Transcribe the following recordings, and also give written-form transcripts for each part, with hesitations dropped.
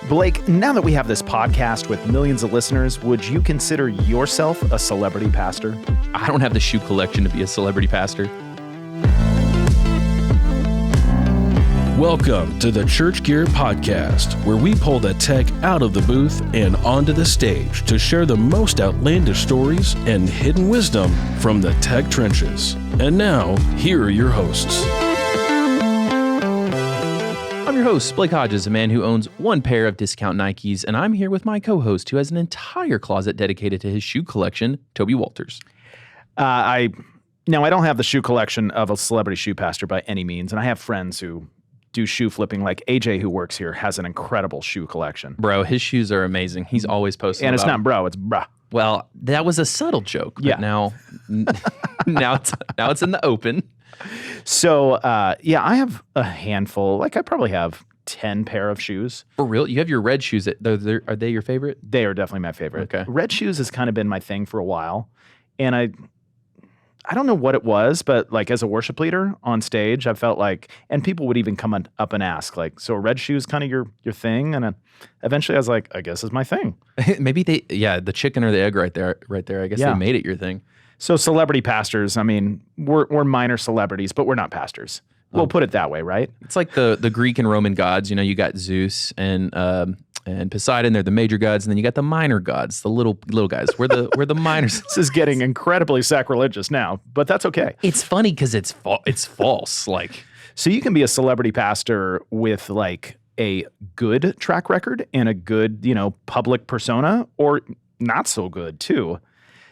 Blake, now that we have this podcast with millions of listeners, would you consider yourself a celebrity pastor? I don't have the shoe collection to be a celebrity pastor. Welcome to the Church Gear Podcast, where we pull the tech out of the booth and onto the stage to share the most outlandish stories and hidden wisdom from the tech trenches. And now, here are your hosts. I'm your host, Blake Hodges, a man who owns one pair of discount Nikes, and I'm here with my co-host who has an entire closet dedicated to his shoe collection, Toby Walters. I don't have the shoe collection of a celebrity shoe pastor by any means, and I have friends who do shoe flipping, like AJ, who works here, has an incredible shoe collection. Bro, his shoes are amazing. He's always posting And about it's not them. bro, it's bruh. Well, that was a subtle joke, but Yeah. now it's in the open. So, I have a handful. Like, I probably have 10 pair of shoes. For real? You have your red shoes. Are they your favorite? They are definitely my favorite. Okay. Red shoes has kind of been my thing for a while. And I don't know what it was, but like as a worship leader on stage, I felt like, and people would even come up and ask, like, so red shoes kind of your thing? And eventually I was like, I guess it's my thing. Maybe the chicken or the egg right there. I guess Yeah. they made it your thing. So celebrity pastors, I mean, we're minor celebrities, but we're not pastors. We'll put it that way, right? It's like the Greek and Roman gods. You know, you got Zeus and Poseidon. They're the major gods, and then you got the minor gods, the little guys. We're the minors. This is getting incredibly sacrilegious now, but that's okay. It's funny because it's false. Like, So you can be a celebrity pastor with like a good track record and a good, public persona, or not so good too.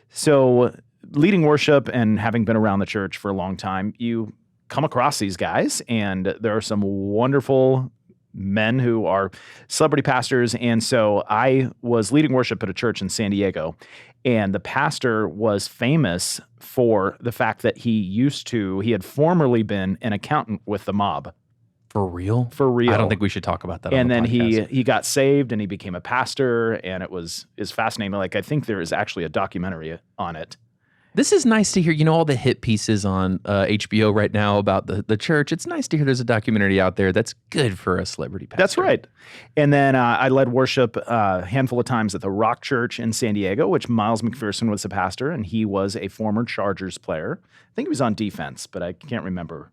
So leading worship and having been around the church for a long time, you come across these guys, and there are some wonderful men who are celebrity pastors. And so I was leading worship at a church in San Diego, and the pastor was famous for the fact that he had formerly been an accountant with the mob. for real? For real. I don't think we should talk about that. And on then the podcast. he got saved and he became a pastor, and is fascinating. Like, I think there is actually a documentary on it. This is nice to hear. You know, all the hit pieces on HBO right now about the church. It's nice to hear there's a documentary out there that's good for a celebrity pastor. That's right. And then I led worship a handful of times at the Rock Church in San Diego, which Miles McPherson was the pastor, and he was a former Chargers player. I think he was on defense, but I can't remember.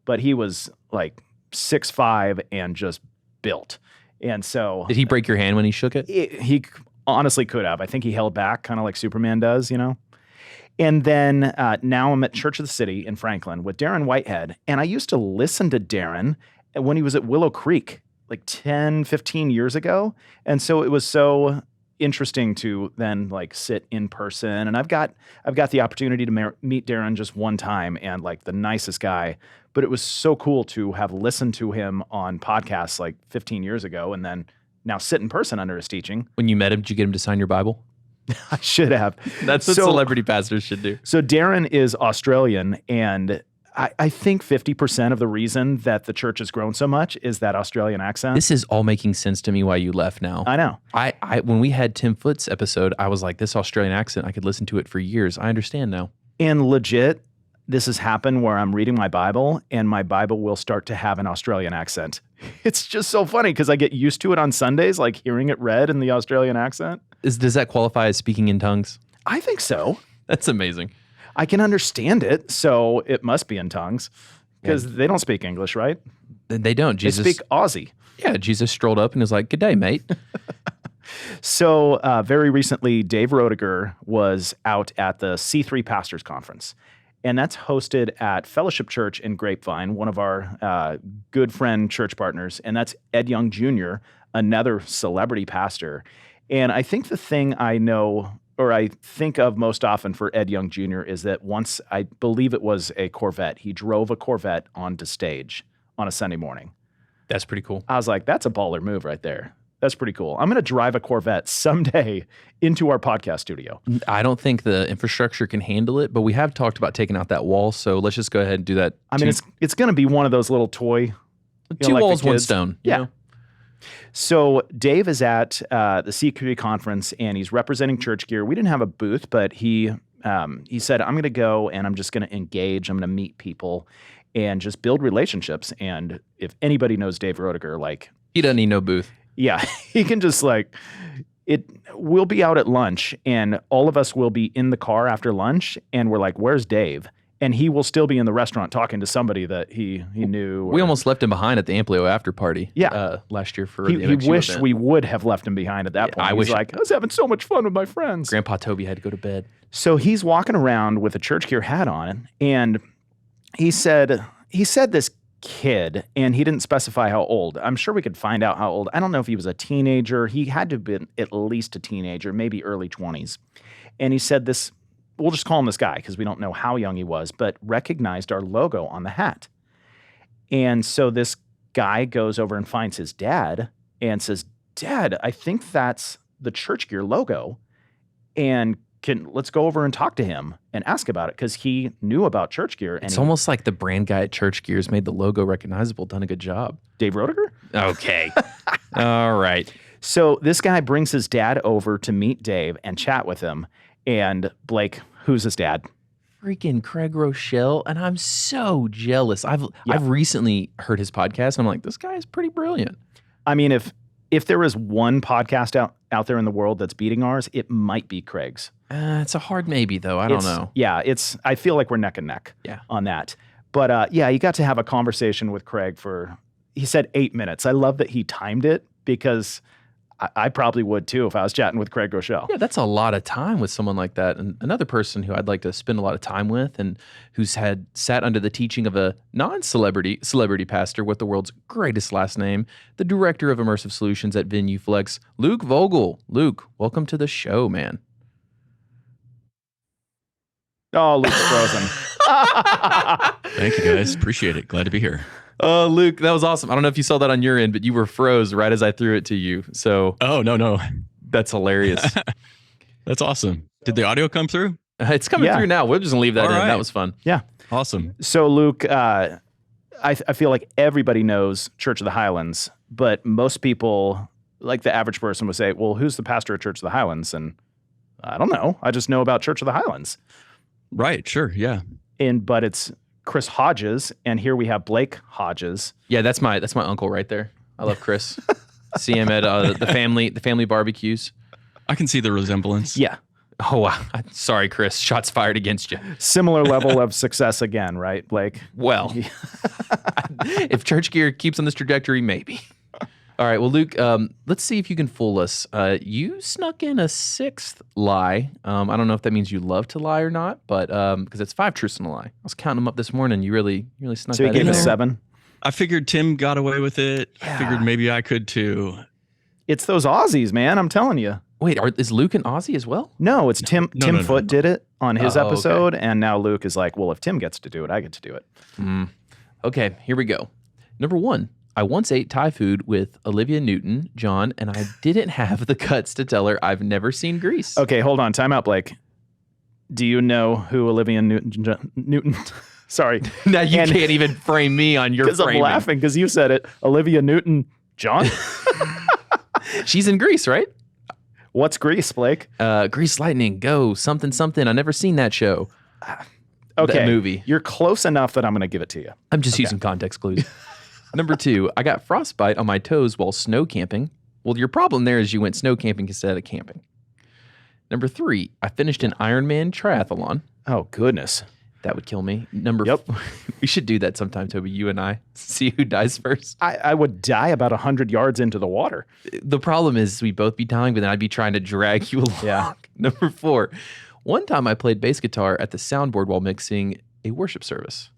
But he was like 6'5" and just built. And so Did he break your hand when he shook it? he honestly could have. I think he held back, kind of like Superman does, And then now I'm at Church of the City in Franklin with Darren Whitehead. And I used to listen to Darren when he was at Willow Creek like 10, 15 years ago. And so it was so interesting to then like sit in person. And I've got the opportunity to meet Darren just one time, and like the nicest guy. But it was so cool to have listened to him on podcasts like 15 years ago, and then now sit in person under his teaching. When you met him, did you get him to sign your Bible? I should have. That's what celebrity pastors should do. So Darren is Australian, and I think 50% of the reason that the church has grown so much is that Australian accent. This is all making sense to me why you left now. I know. I when we had Tim Foote's episode, I was like, this Australian accent, I could listen to it for years. I understand now. And legit, this has happened where I'm reading my Bible, and my Bible will start to have an Australian accent. It's just so funny because I get used to it on Sundays, like hearing it read in the Australian accent. Does that qualify as speaking in tongues? I think so. That's amazing. I can understand it, so it must be in tongues, because they don't speak English, right? They don't. Jesus, They speak Aussie. Yeah, Jesus strolled up and was like, "Good day, mate." So very recently, Dave Roediger was out at the C3 Pastors Conference, and that's hosted at Fellowship Church in Grapevine, one of our good friend church partners, and that's Ed Young Jr., another celebrity pastor. And I think the thing I think of most often for Ed Young Jr. is that once, I believe it was a Corvette, he drove a Corvette onto stage on a Sunday morning. That's pretty cool. I was like, that's a baller move right there. That's pretty cool. I'm going to drive a Corvette someday into our podcast studio. I don't think the infrastructure can handle it, but we have talked about taking out that wall, so let's just go ahead and do that. I mean, it's going to be one of those little toy. Two like the walls, one kids. stone. Yeah. You know? So Dave is at the C3 conference, and he's representing Church Gear. We didn't have a booth, but he said, I'm going to go and I'm just going to engage. I'm going to meet people and just build relationships. And if anybody knows Dave Roediger, like, He doesn't need no booth. Yeah, he can just like it. We'll be out at lunch, and all of us will be in the car after lunch, and we're like, "Where's Dave?" And he will still be in the restaurant talking to somebody that he knew. We almost left him behind at the Amplio after party. Last year for the he MXU wished event. we would have left him behind at that point. I He's wish- like, I was having so much fun with my friends. Grandpa Toby had to go to bed. So he's walking around with a church gear hat on, and he said this kid, and he didn't specify how old. I'm sure we could find out how old. I don't know if he was a teenager. He had to have been at least a teenager, maybe early 20s. And he said this, we'll just call him this guy because we don't know how young he was, but recognized our logo on the hat. And so this guy goes over and finds his dad and says, "Dad, I think that's the church gear logo. And let's go over and talk to him and ask about it," because he knew about church gear. And It's almost like the brand guy at Church Gears made the logo recognizable. Done a good job. Dave Roediger? Okay. All right. So this guy brings his dad over to meet Dave and chat with him. And Blake, who's his dad? Freaking Craig Rochelle, and I'm so jealous. I've recently heard his podcast, and I'm like, this guy is pretty brilliant. I mean, if there is one podcast out there in the world that's beating ours, it might be Craig's. It's a hard maybe, though. I don't know. Yeah, I feel like we're neck and neck on that. But you got to have a conversation with Craig for, he said 8 minutes. I love that he timed it because I probably would too if I was chatting with Craig Rochelle. Yeah, that's a lot of time with someone like that. And another person who I'd like to spend a lot of time with and who's sat under the teaching of a celebrity pastor with the world's greatest last name, the Director of Immersive Solutions at Venueflex, Luke Vogel. Luke, welcome to the show, man. Oh, Luke's frozen. Thank you, guys. Appreciate it. Glad to be here. Luke, that was awesome. I don't know if you saw that on your end, but you were froze right as I threw it to you. So Oh, no. that's hilarious. That's awesome. Did the audio come through? It's coming through now. We're just gonna leave that All in. right. That was fun. Yeah. Awesome. So Luke, I feel like everybody knows Church of the Highlands, but most people, like the average person, would say, "Well, who's the pastor at Church of the Highlands?" And I don't know. I just know about Church of the Highlands. Right. Sure. Yeah. But it's Chris Hodges, and here we have Blake Hodges. Yeah, that's my uncle right there. I love Chris. See him at the family barbecues. I can see the resemblance. Yeah. Oh wow. Sorry, Chris. Shots fired against you. Similar level of success again, right, Blake? Well, if Church Gear keeps on this trajectory, maybe. All right. Well, Luke, let's see if you can fool us. You snuck in a sixth lie. I don't know if that means you love to lie or not, but because it's 5 truths and a lie. I was counting them up this morning. You really snuck So that he gave in us there. 7. I figured Tim got away with it. Yeah. I figured maybe I could too. It's those Aussies, man. I'm telling you. Wait, is Luke an Aussie as well? No, it's Tim. No, Tim no. Foote did it on his Oh, okay. episode, and now Luke is like, "Well, if Tim gets to do it, I get to do it." Okay, here we go. Number 1. I once ate Thai food with Olivia Newton-John, and I didn't have the guts to tell her I've never seen Grease. Okay, hold on. Time out, Blake. Do you know who Olivia Newton? Sorry, Now you And- can't even frame me on your because I'm framing. laughing because you said it. Olivia Newton-John. She's in Grease, right? What's Grease, Blake? Grease Lightning, go, something. I never seen that show. Okay, That movie. You're close enough that I'm going to give it to you. I'm just using context clues. Number 2, I got frostbite on my toes while snow camping. Well, your problem there is you went snow camping instead of camping. Number 3, I finished an Ironman triathlon. Oh goodness. That would kill me. Number Yep. we should do that sometime, Toby, you and I. See who dies first. I would die about 100 yards into the water. The problem is we'd both be dying, but then I'd be trying to drag you along. Yeah. Number 4, one time I played bass guitar at the soundboard while mixing a worship service.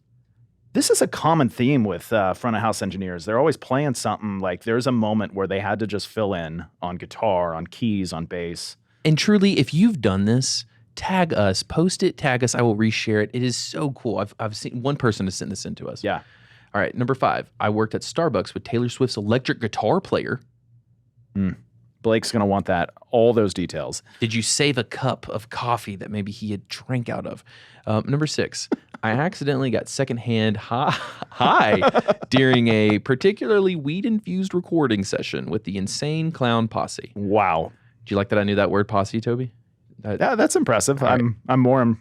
This is a common theme with front of house engineers. They're always playing something like there's a moment where they had to just fill in on guitar, on keys, on bass. And truly, if you've done this, tag us, post it, tag us. I will reshare it. It is so cool. I've seen one person has sent this in to us. Yeah. All right. Number 5, I worked at Starbucks with Taylor Swift's electric guitar player. Blake's going to want that, all those details. Did you save a cup of coffee that maybe he had drank out of? Number 6, I accidentally got secondhand high during a particularly weed-infused recording session with the Insane Clown Posse. Wow. Do you like that I knew that word posse, Toby? Yeah, that's impressive. All right. I'm more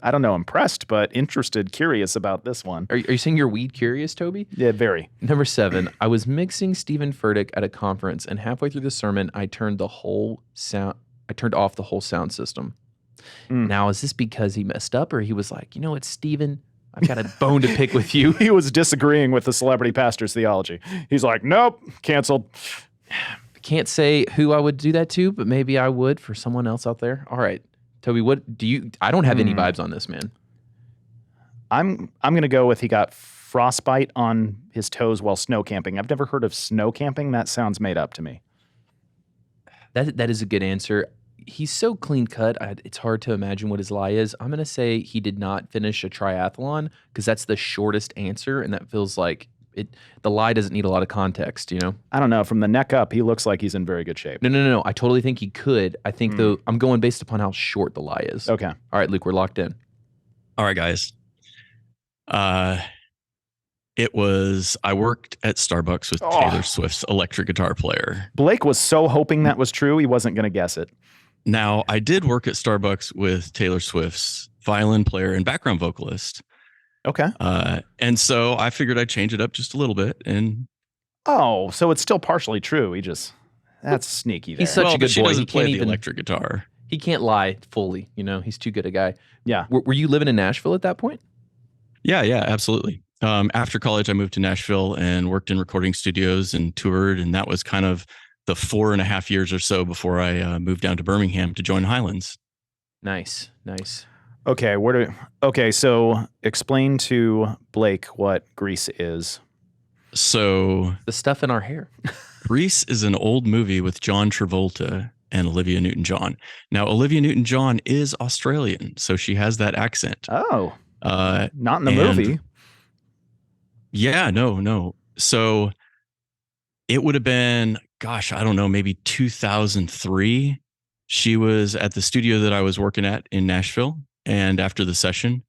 I don't know, impressed, but interested, curious about this one. Are you saying you're weed curious, Toby? Yeah, very. Number 7, I was mixing Steven Furtick at a conference, and halfway through the sermon, I turned off the whole sound system. Now, is this because he messed up, or he was like, you know what, Steven, I've got a bone to pick with you? He was disagreeing with the celebrity pastor's theology. He's like, nope, canceled. Can't say who I would do that to, but maybe I would for someone else out there. All right, Toby, what do you? I don't have any vibes on this, man. I'm gonna go with he got frostbite on his toes while snow camping. I've never heard of snow camping. That sounds made up to me. That is a good answer. He's so clean cut. It's hard to imagine what his lie is. I'm gonna say he did not finish a triathlon because that's the shortest answer, and that feels like it. The lie doesn't need a lot of context, you know. I don't know. From the neck up, he looks like he's in very good shape. No. I totally think he could. I think though I'm going based upon how short the lie is. Okay. All right, Luke, we're locked in. All right, guys. I worked at Starbucks with Taylor Swift's electric guitar player. Blake was so hoping that was true, he wasn't going to guess it. Now, I did work at Starbucks with Taylor Swift's violin player and background vocalist. Okay. And so I figured I'd change it up just a little bit. And Oh, so it's still partially true. That's sneaky there. He's such a good she boy. doesn't He play can't the even- electric guitar. He can't lie fully, you know. He's too good a guy. Yeah. Were you living in Nashville at that point? Yeah, absolutely. After college, I moved to Nashville and worked in recording studios and toured. And that was kind of the 4.5 years or so before I moved down to Birmingham to join Highlands. Nice. Okay, so explain to Blake what Grease is. So The stuff in our hair. Grease is an old movie with John Travolta and Olivia Newton-John. Now, Olivia Newton-John is Australian, so she has that accent. Oh, not in the movie. Yeah, no. So it would have been, gosh, I don't know, maybe 2003. She was at the studio that I was working at in Nashville. And after the session,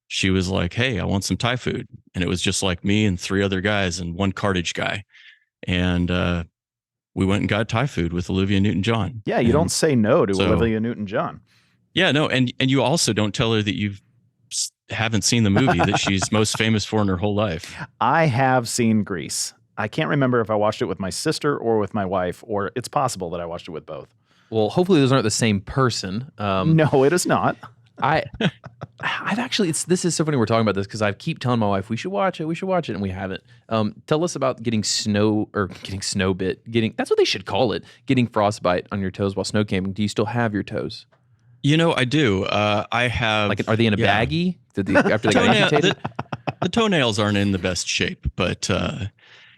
she was like, hey, I want some Thai food. And it was just like me and 3 other guys and one cartage guy. And we went and got Thai food with Olivia Newton-John. Yeah, you don't say no to so- Olivia Newton-John. Yeah, no. And you also don't tell her that you haven't seen the movie that she's most famous for in her whole life. I have seen Grease. I can't remember if I watched it with my sister or with my wife, or it's possible that I watched it with both. Well, hopefully those aren't the same person. No, it is not. I've actually, this is so funny we're talking about this because I keep telling my wife we should watch it, and we haven't. Tell us about getting that's what they should call it, getting frostbite on your toes while snow camping. Do you still have your toes? You know, I do. I have. Like, are they in a baggie? After they got amputated? The toenails aren't in the best shape, but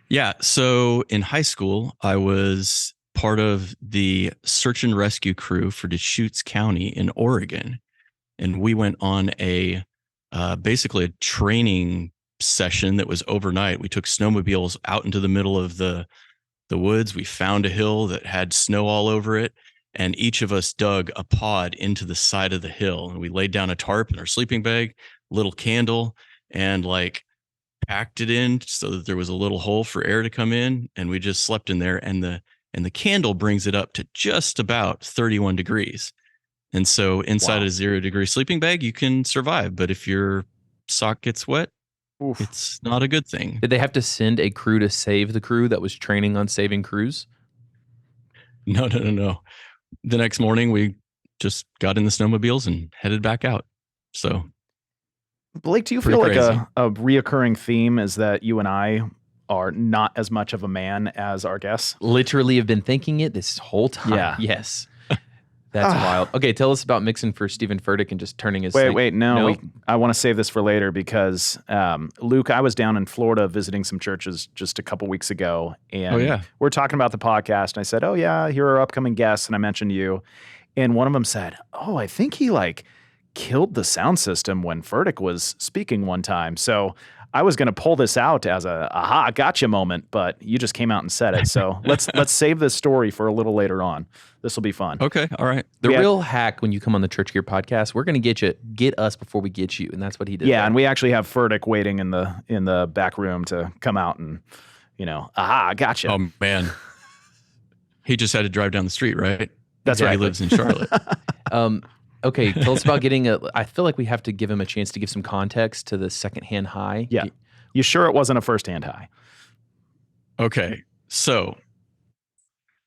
yeah. So in high school, I was part of the search and rescue crew for Deschutes County in Oregon. And we went on basically a training session that was overnight. We took snowmobiles out into the middle of the woods. We found a hill that had snow all over it. And each of us dug a pod into the side of the hill. And we laid down a tarp in our sleeping bag, little candle, and like packed it in so that there was a little hole for air to come in. And we just slept in there. And the candle brings it up to just about 31 degrees. And so inside a 0-degree sleeping bag, you can survive. But if your sock gets wet, it's not a good thing. Did they have to send a crew to save the crew that was training on saving crews? No. The next morning, we just got in the snowmobiles and headed back out. So, Blake, do you feel like a reoccurring theme is that you and I are not as much of a man as our guests? Literally have been thinking it this whole time. Yeah. Yes. That's wild. Okay, tell us about mixing for Steven Furtick and just turning his... No. I want to save this for later because, Luke, I was down in Florida visiting some churches just a couple weeks ago. And we're talking about the podcast. And I said, oh, yeah, here are upcoming guests. And I mentioned you. And one of them said, oh, I think he killed the sound system when Furtick was speaking one time. So I was going to pull this out as a aha, gotcha moment, but you just came out and said it. So let's save this story for a little later on. This will be fun. Okay. All right. The real hack when you come on the Church Gear podcast, we're going to get us before we get you. And that's what he did. Yeah. And we actually have Furtick waiting in the back room to come out and, aha, gotcha. Oh, man. He just had to drive down the street, right? That's right. He lives in Charlotte. Okay, tell us about getting I feel like we have to give him a chance to give some context to the secondhand high. Yeah. You sure it wasn't a first-hand high? Okay. So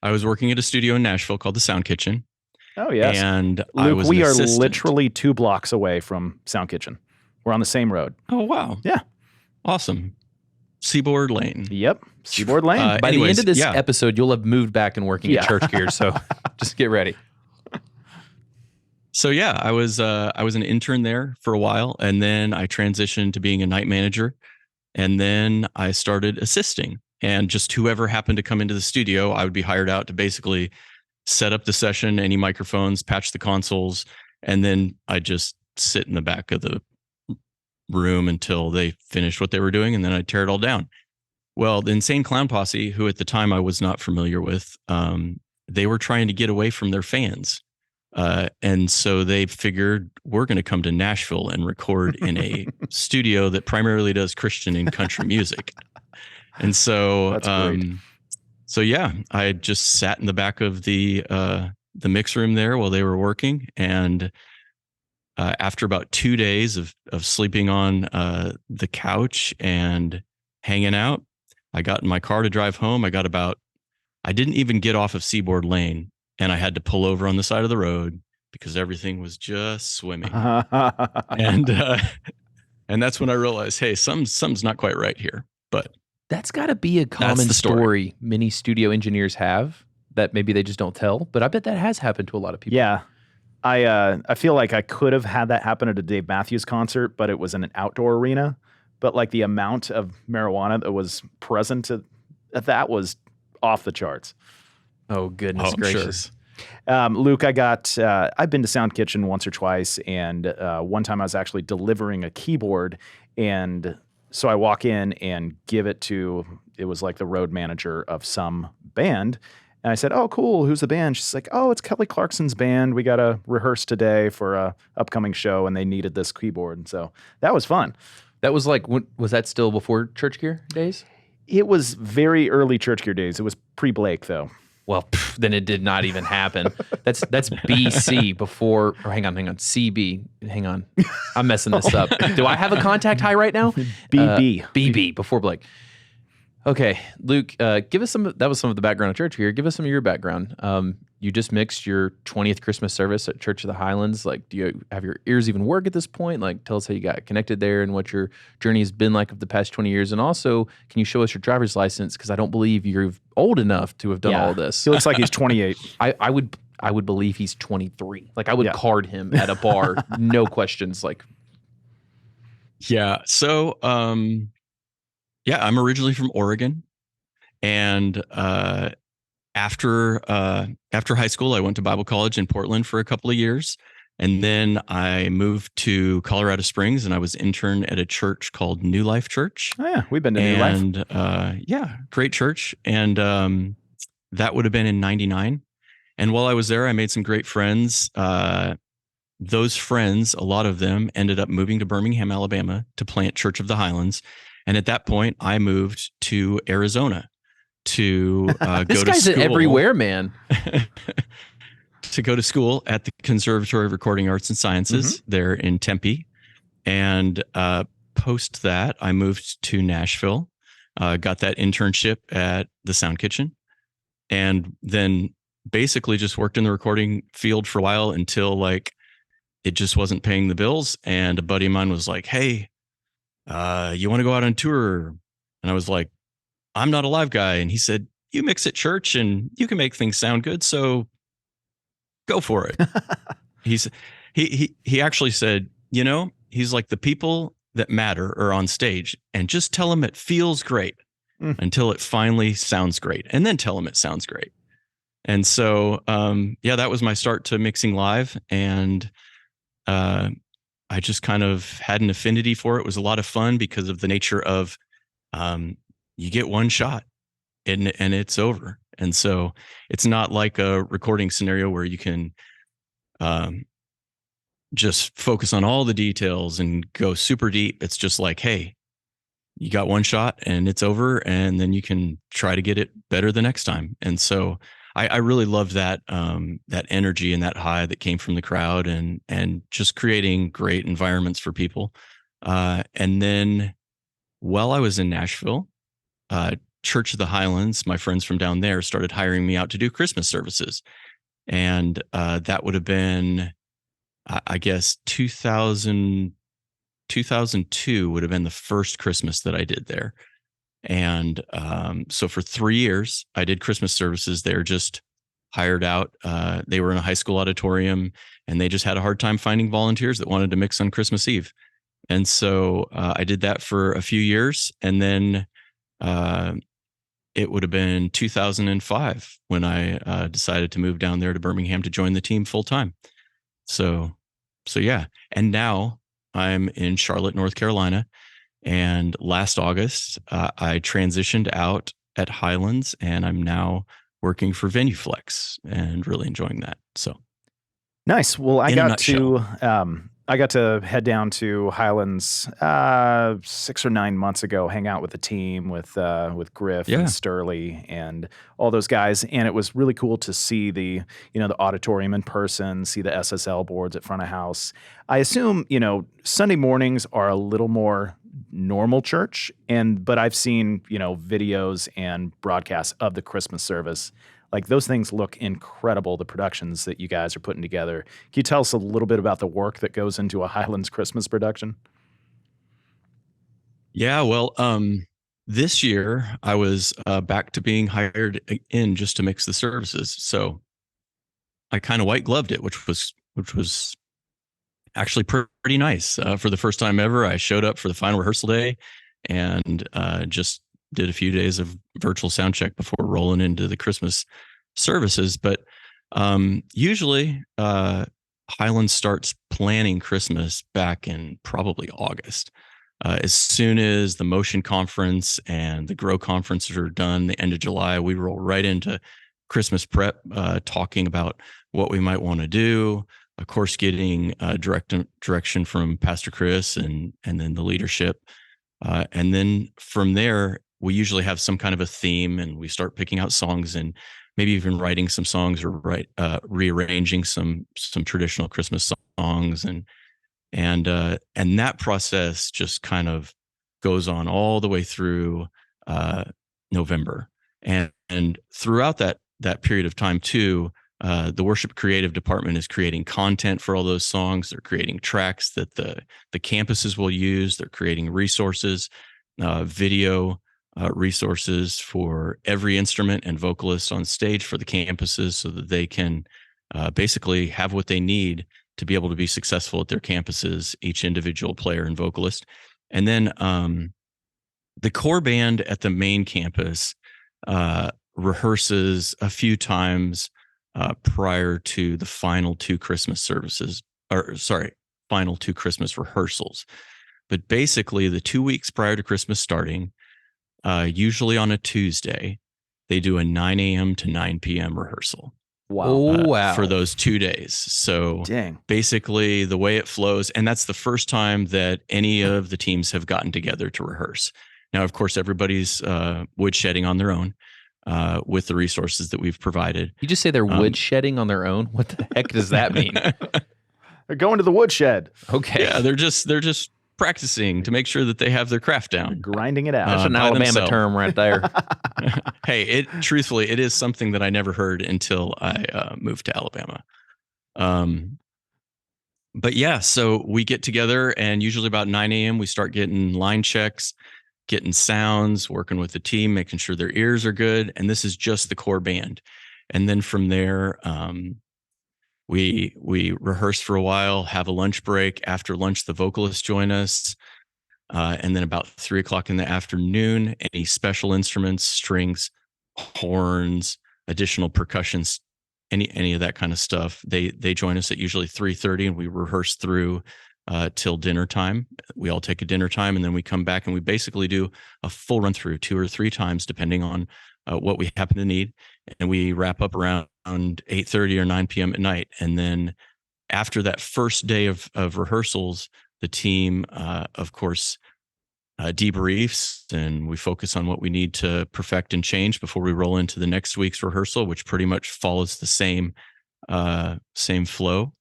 I was working at a studio in Nashville called the Sound Kitchen. Oh, yes. And I Luke, was we an are assistant. literally 2 blocks away from Sound Kitchen. We're on the same road. Oh, wow. Yeah. Awesome. Seaboard Lane. Yep. Seaboard Lane. By the end of this yeah. episode, you'll have moved back and working at Church Gear, so just get ready. So yeah, I was an intern there for a while, and then I transitioned to being a night manager, and then I started assisting. And just whoever happened to come into the studio, I would be hired out to basically set up the session, any microphones, patch the consoles, and then I just sit in the back of the room until they finished what they were doing, and then I'd tear it all down. Well, the Insane Clown Posse, who at the time I was not familiar with, they were trying to get away from their fans. And so they figured we're going to come to Nashville and record in a studio that primarily does Christian and country music. And so, so yeah, I just sat in the back of the mix room there while they were working. And after about 2 days of sleeping on the couch and hanging out, I got in my car to drive home. I didn't even get off of Seaboard Lane, and I had to pull over on the side of the road because everything was just swimming. And that's when I realized, hey, something's not quite right here. But that's got to be a common story many studio engineers have that maybe they just don't tell. But I bet that has happened to a lot of people. Yeah. I feel like I could have had that happen at a Dave Matthews concert, but it was in an outdoor arena. But like the amount of marijuana that was present at that was off the charts. Oh, goodness gracious. Sure. Luke, I've been to Sound Kitchen once or twice, and one time I was actually delivering a keyboard, and so I walk in and give it was like the road manager of some band, and I said, "Oh, cool, who's the band?" She's like, "Oh, it's Kelly Clarkson's band. We got to rehearse today for a upcoming show, and they needed this keyboard," and so that was fun. That was like, was that still before Church Gear days? It was very early Church Gear days. It was pre-Blake, though. Well, then it did not even happen. That's BC before, or hang on, CB. Hang on. I'm messing this up. Do I have a contact high right now? BB. BB, before Blake. Okay, Luke, give us that was some of the background of Church Gear. Give us some of your background. You just mixed your 20th Christmas service at Church of the Highlands. Like, do you have your ears even work at this point? Like, tell us how you got connected there and what your journey has been like of the past 20 years. And also, can you show us your driver's license? Because I don't believe you're old enough to have done all of this. He looks like he's 28. I would believe he's 23. Like, I would card him at a bar, no questions. Like, yeah. So, I'm originally from Oregon, and after high school, I went to Bible college in Portland for a couple of years, and then I moved to Colorado Springs, and I was intern at a church called New Life Church. Oh yeah, we've been to New Life. And great church, and that would have been in '99. And while I was there, I made some great friends. Those friends, a lot of them, ended up moving to Birmingham, Alabama, to plant Church of the Highlands. And at that point, I moved to Arizona to go to school. This guy's an everywhere man. To go to school at the Conservatory of Recording Arts and Sciences there in Tempe. And post that, I moved to Nashville, got that internship at the Sound Kitchen, and then basically just worked in the recording field for a while until like it just wasn't paying the bills. And a buddy of mine was like, "Hey, you want to go out on tour?" And I was like, "I'm not a live guy." And he said, "You mix at church and you can make things sound good, so go for it." He actually said, he's like, the people that matter are on stage, and just tell them it feels great until it finally sounds great, and then tell them it sounds great. And so, that was my start to mixing live. And I just kind of had an affinity for it. It was a lot of fun because of the nature of you get one shot and it's over. And so it's not like a recording scenario where you can just focus on all the details and go super deep. It's just like, hey, you got one shot and it's over, and then you can try to get it better the next time. And so I really loved that energy and that high that came from the crowd, and just creating great environments for people. And then while I was in Nashville, Church of the Highlands, my friends from down there, started hiring me out to do Christmas services. And that would have been, I guess, 2002 would have been the first Christmas that I did there. And so for 3 years, I did Christmas services there, just hired out. They were in a high school auditorium, and they just had a hard time finding volunteers that wanted to mix on Christmas Eve. And so I did that for a few years. And then it would have been 2005 when I decided to move down there to Birmingham to join the team full time. So yeah. And now I'm in Charlotte, North Carolina. And last August, I transitioned out at Highlands, and I'm now working for Venueflex and really enjoying that. So nice. Well, I In a got to head down to Highlands 6 or 9 months ago, hang out with the team with Griff Yeah. and Sturley and all those guys, and it was really cool to see the auditorium in person, see the SSL boards at front of house. I assume Sunday mornings are a little more normal church, but I've seen videos and broadcasts of the Christmas service. Like, those things look incredible, the productions that you guys are putting together. Can you tell us a little bit about the work that goes into a Highlands Christmas production? Yeah, well, this year I was back to being hired in just to mix the services. So I kind of white gloved it, which was actually pretty nice. For the first time ever, I showed up for the final rehearsal day and just did a few days of virtual sound check before rolling into the Christmas services. But usually Highlands starts planning Christmas back in probably August. As soon as the Motion Conference and the Grow Conferences are done, the end of July, we roll right into Christmas prep, talking about what we might want to do. Of course, getting direction from Pastor Chris and then the leadership. And then from there, we usually have some kind of a theme, and we start picking out songs and maybe even writing some songs or rearranging some traditional Christmas songs. And that process just kind of goes on all the way through November. And throughout that period of time too, the worship creative department is creating content for all those songs. They're creating tracks that the campuses will use. They're creating resources, video resources for every instrument and vocalist on stage for the campuses, so that they can basically have what they need to be able to be successful at their campuses, each individual player and vocalist. And then the core band at the main campus rehearses a few times prior to the final two Christmas rehearsals. But basically, the 2 weeks prior to Christmas starting, usually on a Tuesday, they do a 9 a.m. to 9 p.m. rehearsal. Wow. Wow. For those 2 days. So Dang. basically the way it flows, and that's the first time that any of the teams have gotten together to rehearse. Now, of course, everybody's woodshedding on their own with the resources that we've provided. You just say they're woodshedding on their own? What the heck does that mean? They're going to the woodshed. Okay. Yeah, they're just practicing to make sure that they have their craft down. Grinding it out. That's an by Alabama themselves. term right there. Hey, truthfully, it is something that I never heard until I moved to Alabama. But yeah, so we get together, and usually about 9 a.m. we start getting line checks, getting sounds, working with the team, making sure their ears are good. And this is just the core band. And then from there, we rehearse for a while, have a lunch break. After lunch, the vocalists join us. And then about 3 o'clock in the afternoon, any special instruments, strings, horns, additional percussions, any of that kind of stuff, they join us at usually 3:30, and we rehearse through till dinner time. We all take a dinner time, and then we come back and we basically do a full run through 2 or 3 times, depending on what we happen to need. And we wrap up around 8:30 or 9 p.m. at night. And then after that first day of rehearsals, the team, of course, debriefs, and we focus on what we need to perfect and change before we roll into the next week's rehearsal, which pretty much follows the same flow.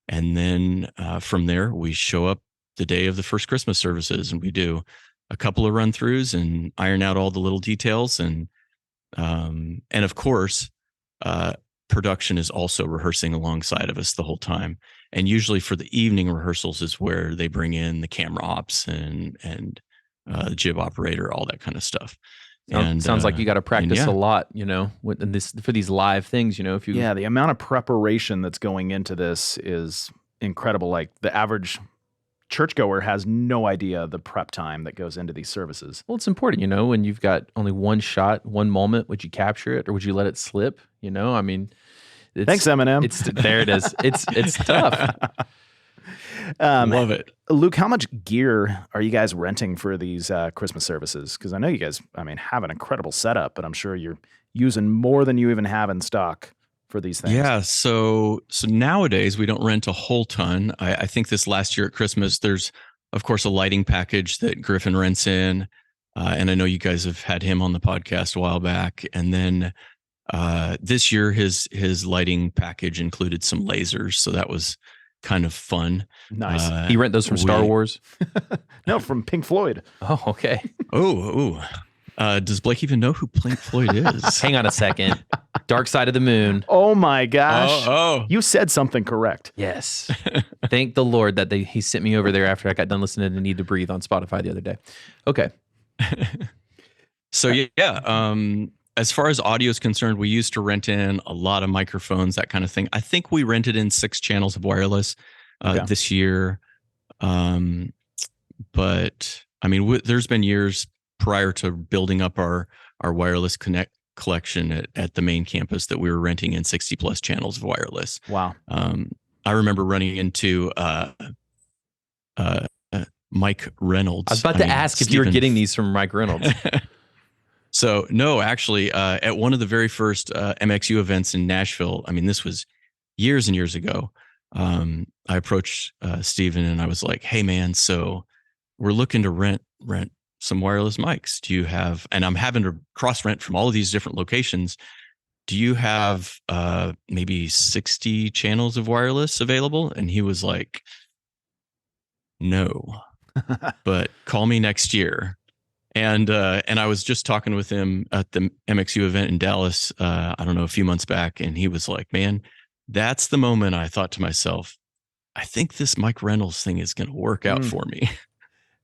And then from there, we show up the day of the first Christmas services, and we do a couple of run-throughs and iron out all the little details. And of course, production is also rehearsing alongside of us the whole time. And usually for the evening rehearsals is where they bring in the camera ops and the jib operator, all that kind of stuff. Sounds like you got to practice a lot, for these live things, if you. Yeah, the amount of preparation that's going into this is incredible. Like the average churchgoer has no idea the prep time that goes into these services. Well, it's important, when you've got only one shot, one moment, would you capture it or would you let it slip? I mean, thanks, Eminem. There it is. It's tough. Love it. Luke, how much gear are you guys renting for these Christmas services? Because I know you guys, have an incredible setup, but I'm sure you're using more than you even have in stock for these things. Yeah. So nowadays we don't rent a whole ton. I think this last year at Christmas, there's of course a lighting package that Griffin rents in. And I know you guys have had him on the podcast a while back. And then this year his lighting package included some lasers. So that was kind of fun. Nice. You rent those from Star Wars? No, from Pink Floyd. Oh, okay. Does Blake even know who Pink Floyd is? Hang on a second. Dark Side of the Moon. Oh my gosh. Oh. You said something correct. Yes. Thank the Lord that he sent me over there after I got done listening to Need to Breathe on Spotify the other day. Okay. So yeah, as far as audio is concerned, we used to rent in a lot of microphones, that kind of thing. I think we rented in 6 channels of wireless this year. But there's been years prior to building up our wireless collection at the main campus that we were renting in 60 plus channels of wireless. Wow. I remember running into Mike Reynolds. I was about to ask if you were getting these from Mike Reynolds. So no, actually, at one of the very first MXU events in Nashville, this was years and years ago. I approached Steven and I was like, "Hey man, so we're looking to rent some wireless mics. Do you have?" And I'm having to cross rent from all of these different locations. Do you have maybe 60 channels of wireless available? And he was like, "No, but call me next year." And I was just talking with him at the MXU event in Dallas, I don't know, a few months back. And he was like, "Man, that's the moment I thought to myself, I think this Mike Reynolds thing is going to work out for me."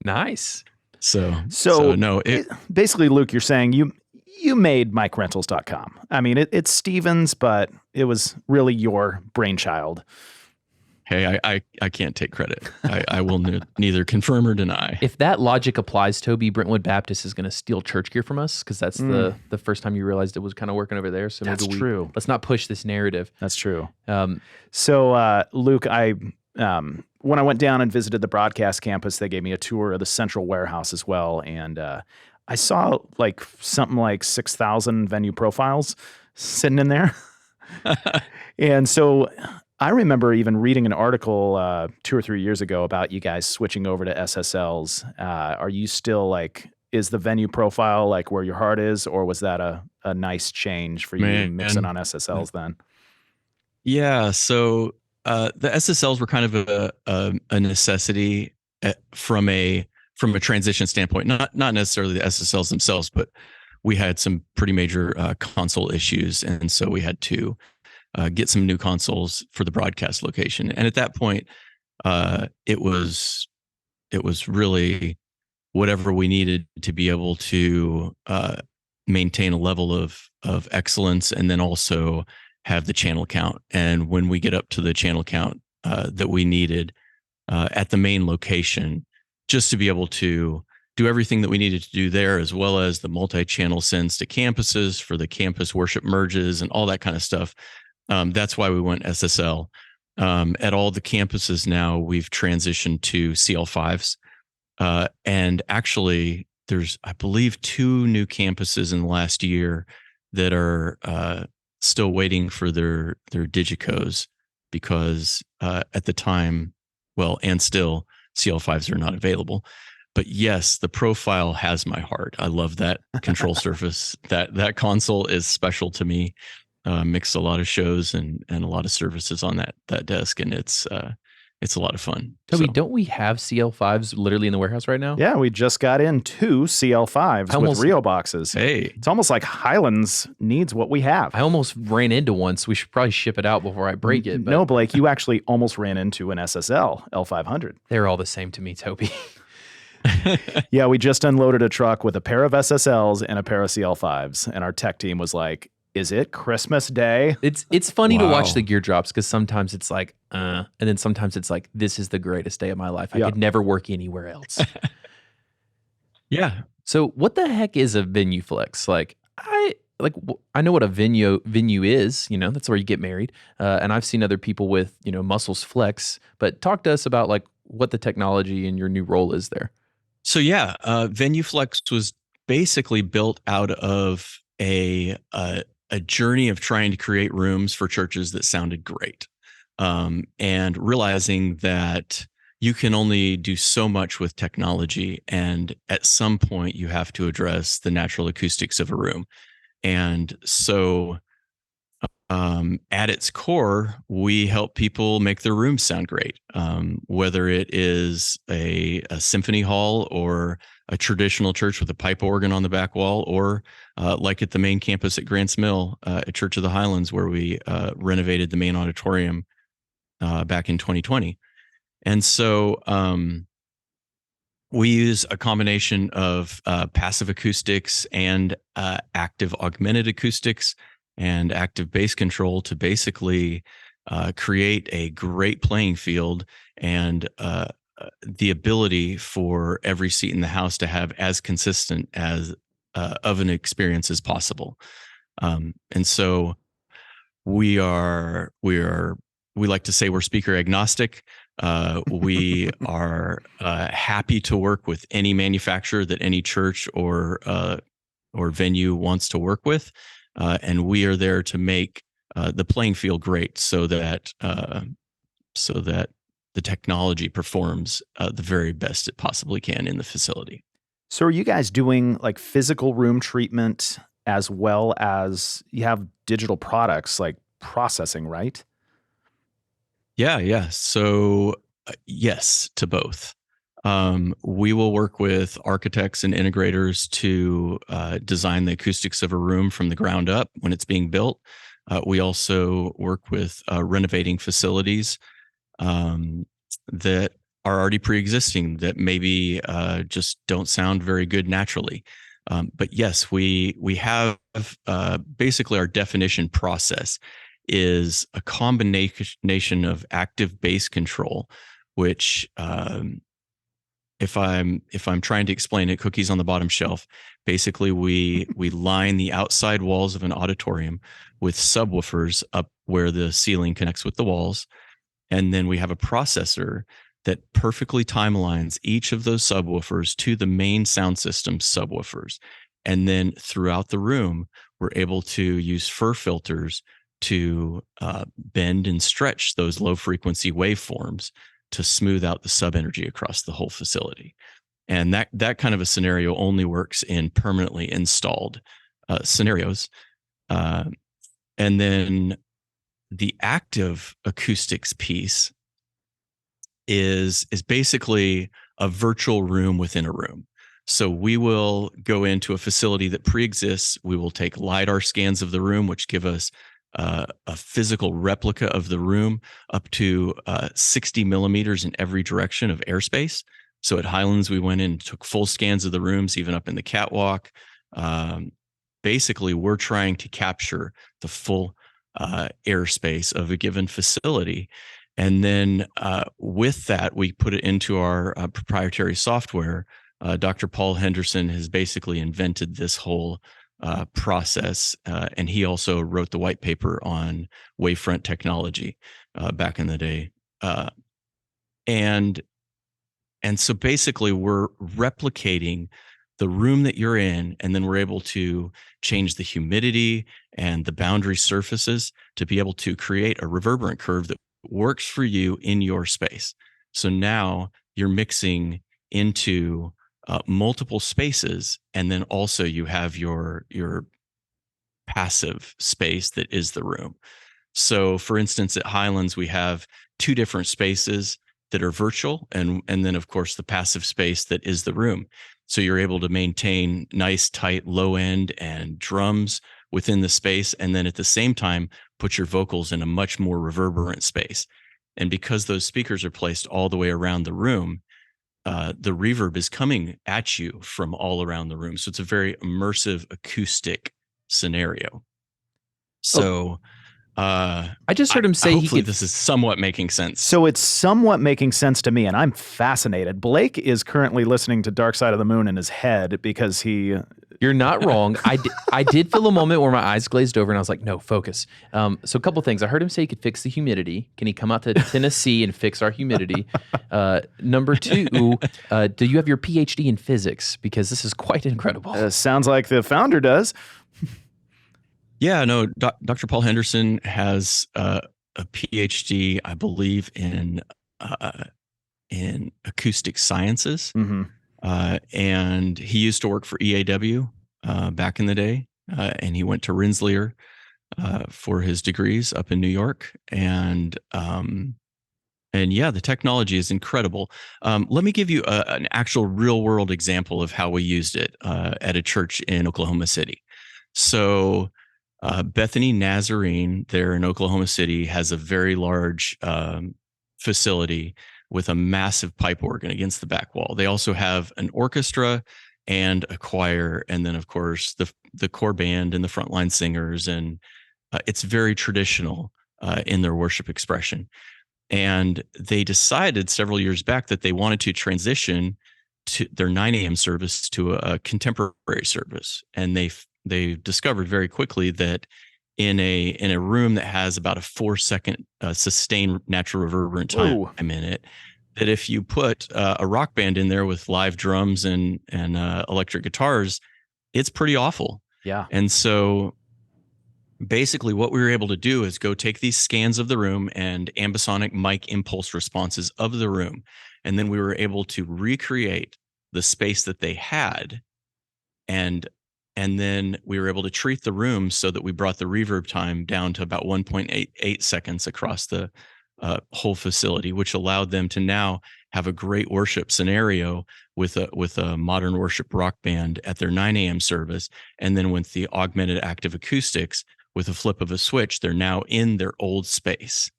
Nice. So no, basically, Luke, you're saying you made MikeRentals.com. It's Steven's, but it was really your brainchild. Hey, I can't take credit. I will neither confirm or deny. If that logic applies, Toby, Brentwood Baptist is going to steal church gear from us because that's the first time you realized it was kind of working over there. So that's true. Let's not push this narrative. That's true. So Luke, when I went down and visited the broadcast campus, they gave me a tour of the central warehouse as well. And I saw something like 6,000 venue profiles sitting in there. And so I remember even reading an article 2 or 3 years ago about you guys switching over to SSLs. Are you still is the venue profile where your heart is, or was that a nice change for you mixing on SSLs then? Yeah. So the SSLs were kind of a necessity from a transition standpoint, not necessarily the SSLs themselves, but we had some pretty major console issues. And so we had to get some new consoles for the broadcast location. And at that point, it was really whatever we needed to be able to maintain a level of excellence, and then also have the channel count. And when we get up to the channel count that we needed at the main location, just to be able to do everything that we needed to do there, as well as the multi-channel sends to campuses for the campus worship merges and all that kind of stuff. That's why we went SSL. At all the campuses now, we've transitioned to CL5s. And actually, there's, I believe, 2 new campuses in the last year that are still waiting for their digicos because at the time, and still, CL5s are not available. But yes, the profile has my heart. I love that control surface. That console is special to me. Mixed a lot of shows and a lot of services on that desk, and it's a lot of fun. Toby, So, don't we have CL5s literally in the warehouse right now? Yeah, we just got in 2 CL5s with Rio boxes. hey, It's almost like Highlands needs what we have. I almost ran into one, so we should probably ship it out before I break it. But No, Blake, you actually almost ran into an SSL L500. they're all the same to me, Toby. Yeah, we just unloaded a truck with a pair of SSLs and a pair of CL5s, and our tech team was like, is it Christmas Day? It's funny to watch Wow. the gear drops because sometimes it's like, and then sometimes it's like, this is the greatest day of my life. I Yeah. could never work anywhere else. yeah. So what the heck is a Venueflex? I know what a venue is, that's where you get married. And I've seen other people with, muscles flex, but talk to us about like what the technology and your new role is there. So yeah, Venueflex was basically built out of a journey of trying to create rooms for churches that sounded great, and realizing that you can only do so much with technology, and at some point you have to address the natural acoustics of a room. And so at its core, we help people make their rooms sound great, whether it is a symphony hall or a traditional church with a pipe organ on the back wall, or like at the main campus at Grants Mill, at Church of the Highlands, where we renovated the main auditorium back in 2020. And so we use a combination of passive acoustics and active augmented acoustics and active bass control to basically create a great playing field and the ability for every seat in the house to have as consistent as of an experience as possible. And so we like to say we're speaker agnostic. We are happy to work with any manufacturer that any church or venue wants to work with. And we are there to make the playing field great so that the technology performs the very best it possibly can in the facility. So are you guys doing like physical room treatment as well as you have digital products like processing, right? Yeah. So yes to both. We will work with architects and integrators to design the acoustics of a room from the ground up when it's being built. We also work with renovating facilities that are already pre-existing that maybe just don't sound very good naturally. But yes, we have basically our definition process is a combination of active bass control, which if I'm trying to explain it, cookies on the bottom shelf. Basically, we line the outside walls of an auditorium with subwoofers up where the ceiling connects with the walls, and then we have a processor that perfectly time aligns each of those subwoofers to the main sound system subwoofers. And then throughout the room, we're able to use fur filters to bend and stretch those low frequency waveforms to smooth out the sub energy across the whole facility. And that kind of a scenario only works in permanently installed scenarios. And then the active acoustics piece is basically a virtual room within a room. So we will go into a facility that pre-exists. We will take LiDAR scans of the room, which give us a physical replica of the room up to 60 millimeters in every direction of airspace. So at Highlands, we went in and took full scans of the rooms, even up in the catwalk. Basically, we're trying to capture the full airspace of a given facility. And then with that, we put it into our proprietary software. Dr. Paul Henderson has basically invented this whole process, and he also wrote the white paper on wavefront technology back in the day. And so basically, we're replicating the room that you're in, and then we're able to change the humidity and the boundary surfaces to be able to create a reverberant curve that works for you in your space. So now you're mixing into multiple spaces, and then also you have your passive space that is the room. So, for instance, at Highlands, we have 2 different spaces that are virtual, and then of course the passive space that is the room. So you're able to maintain nice, tight, low end and drums within the space, and then at the same time put your vocals in a much more reverberant space. And because those speakers are placed all the way around the room, the reverb is coming at you from all around the room. So it's a very immersive acoustic scenario. So I just heard him say hopefully this is somewhat making sense. So it's somewhat making sense to me, and I'm fascinated. Blake is currently listening to Dark Side of the Moon in his head because he... You're not wrong. I did feel a moment where my eyes glazed over and I was like, no, focus. So a couple things. I heard him say he could fix the humidity. Can he come out to Tennessee and fix our humidity? Number 2, do you have your PhD in physics? Because this is quite incredible. Sounds like the founder does. Yeah, no, Dr. Paul Henderson has a PhD, I believe, in acoustic sciences. Mm-hmm. And he used to work for EAW back in the day. And he went to Rensselaer for his degrees up in New York. And yeah, the technology is incredible. Let me give you an actual real world example of how we used it at a church in Oklahoma City. So Bethany Nazarene there in Oklahoma City has a very large facility with a massive pipe organ against the back wall. They also have an orchestra and a choir, and then of course the core band and the frontline singers, and it's very traditional in their worship expression. And they decided several years back that they wanted to transition to their 9 a.m. service to a contemporary service, and they discovered very quickly that in a room that has about a 4-second sustained natural reverberant time in it, that if you put a rock band in there with live drums and electric guitars, it's pretty awful. Yeah. And so basically what we were able to do is go take these scans of the room and ambisonic mic impulse responses of the room, and then we were able to recreate the space that they had, and then we were able to treat the room so that we brought the reverb time down to about 1.88 seconds across the whole facility, which allowed them to now have a great worship scenario with a modern worship rock band at their 9 a.m. service. And then with the augmented active acoustics, with a flip of a switch, they're now in their old space.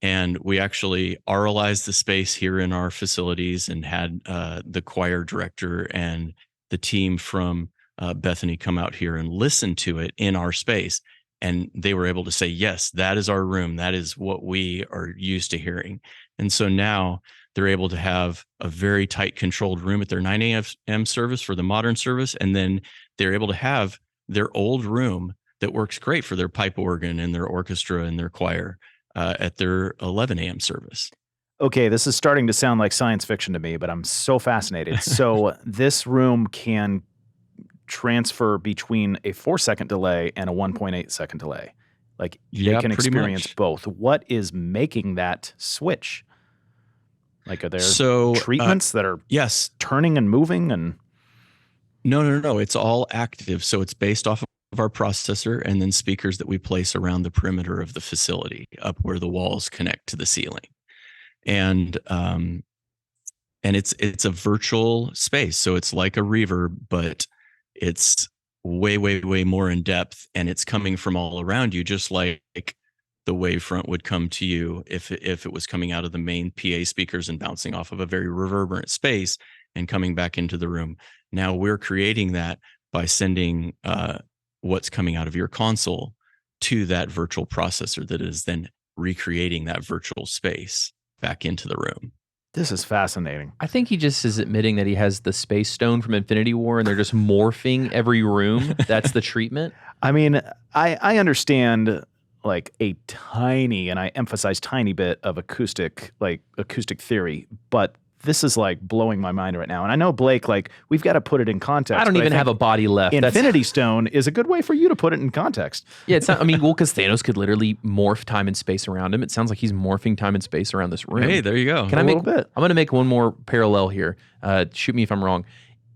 And we actually auralized the space here in our facilities and had the choir director and the team from Bethany come out here and listen to it in our space. And they were able to say, yes, that is our room. That is what we are used to hearing. And so now they're able to have a very tight controlled room at their 9 a.m. service for the modern service. And then they're able to have their old room that works great for their pipe organ and their orchestra and their choir at their 11 a.m. service. Okay, this is starting to sound like science fiction to me, but I'm so fascinated. So this room can transfer between a 4-second delay and a 1.8 second delay. Like you can experience both. What is making that switch? Like, are there treatments that are turning and moving? And No. It's all active. So it's based off of our processor and then speakers that we place around the perimeter of the facility, up where the walls connect to the ceiling. And it's a virtual space. So it's like a reverb, but it's way, way, way more in depth, and it's coming from all around you, just like the wavefront would come to you if it was coming out of the main PA speakers and bouncing off of a very reverberant space and coming back into the room. Now we're creating that by sending what's coming out of your console to that virtual processor that is then recreating that virtual space back into the room. This is fascinating. I think he just is admitting that he has the space stone from Infinity War and they're just morphing every room. That's the treatment. I mean, I understand like a tiny, and I emphasize tiny bit of acoustic theory, but this is like blowing my mind right now. And I know, Blake, like we've got to put it in context. I don't even have a body left. Infinity Stone is a good way for you to put it in context. Yeah, it's not, I mean, well, because Thanos could literally morph time and space around him. It sounds like he's morphing time and space around this room. Hey, there you go. I'm going to make one more parallel here. Shoot me if I'm wrong.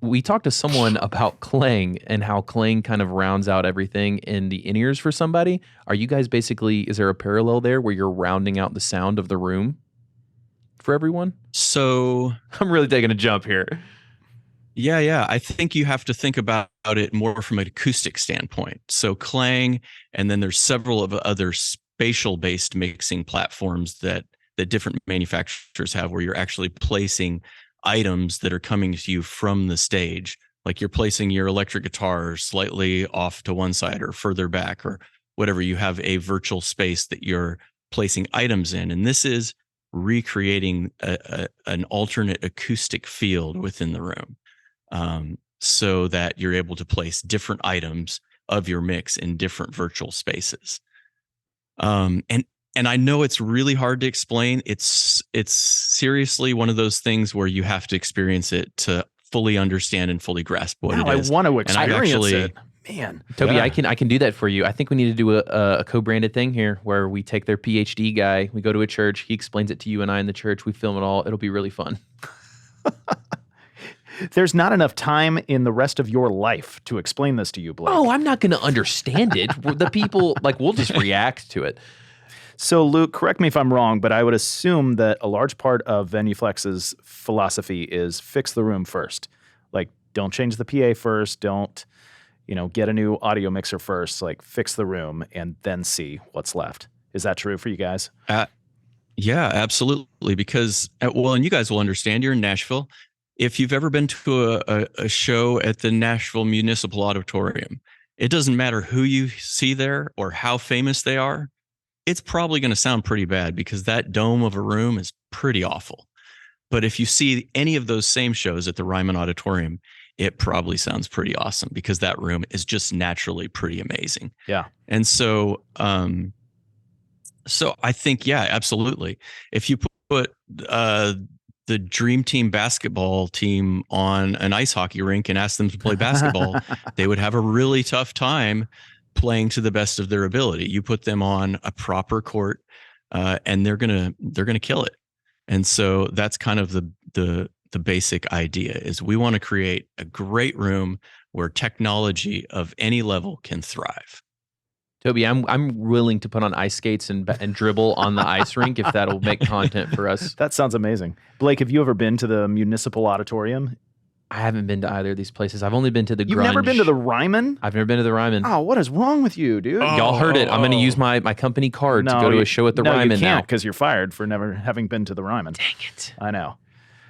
we talked to someone about clang and how clang kind of rounds out everything in the in-ears for somebody. Are you guys basically, is there a parallel there where you're rounding out the sound of the room for everyone? So I'm really taking a jump here. yeah. I think you have to think about it more from an acoustic standpoint. So clang, and then there's several of other spatial-based mixing platforms that different manufacturers have, where you're actually placing items that are coming to you from the stage. Like you're placing your electric guitar slightly off to one side or further back or whatever. You have a virtual space that you're placing items in. And this is recreating an alternate acoustic field within the room, so that you're able to place different items of your mix in different virtual spaces. And I know it's really hard to explain. It's seriously one of those things where you have to experience it to fully understand and fully grasp what it is. I want to experience it. Man, Toby, I can do that for you. I think we need to do a co-branded thing here where we take their PhD guy, we go to a church, he explains it to you and I in the church, we film it all. It'll be really fun. There's not enough time in the rest of your life to explain this to you, Blake. Oh, I'm not going to understand it. The people, like, we'll just react to it. So, Luke, correct me if I'm wrong, but I would assume that a large part of Venueflex's philosophy is fix the room first. Like, don't change the PA first. Don't, get a new audio mixer first. Like, fix the room and then see what's left. Is that true for you guys? Yeah, absolutely. Because, and you guys will understand, you're in Nashville. If you've ever been to a show at the Nashville Municipal Auditorium, it doesn't matter who you see there or how famous they are. It's probably going to sound pretty bad because that dome of a room is pretty awful. But if you see any of those same shows at the Ryman Auditorium, it probably sounds pretty awesome because that room is just naturally pretty amazing. Yeah. And so I think, yeah, absolutely. If you put the Dream Team basketball team on an ice hockey rink and ask them to play basketball, they would have a really tough time playing to the best of their ability. You put them on a proper court, and they're gonna kill it. And so that's kind of the basic idea is we want to create a great room where technology of any level can thrive. Toby, I'm willing to put on ice skates and dribble on the ice rink if that'll make content for us. That sounds amazing. Blake, have you ever been to the Municipal Auditorium? I haven't been to either of these places. I've only been to the You've Grunge. never been to the Ryman? I've never been to the Ryman. Oh, what is wrong with you, dude? Y'all heard it. I'm going to use my company card to go to a show at the Ryman now. No, you can't because you're fired for never having been to the Ryman. Dang it. I know.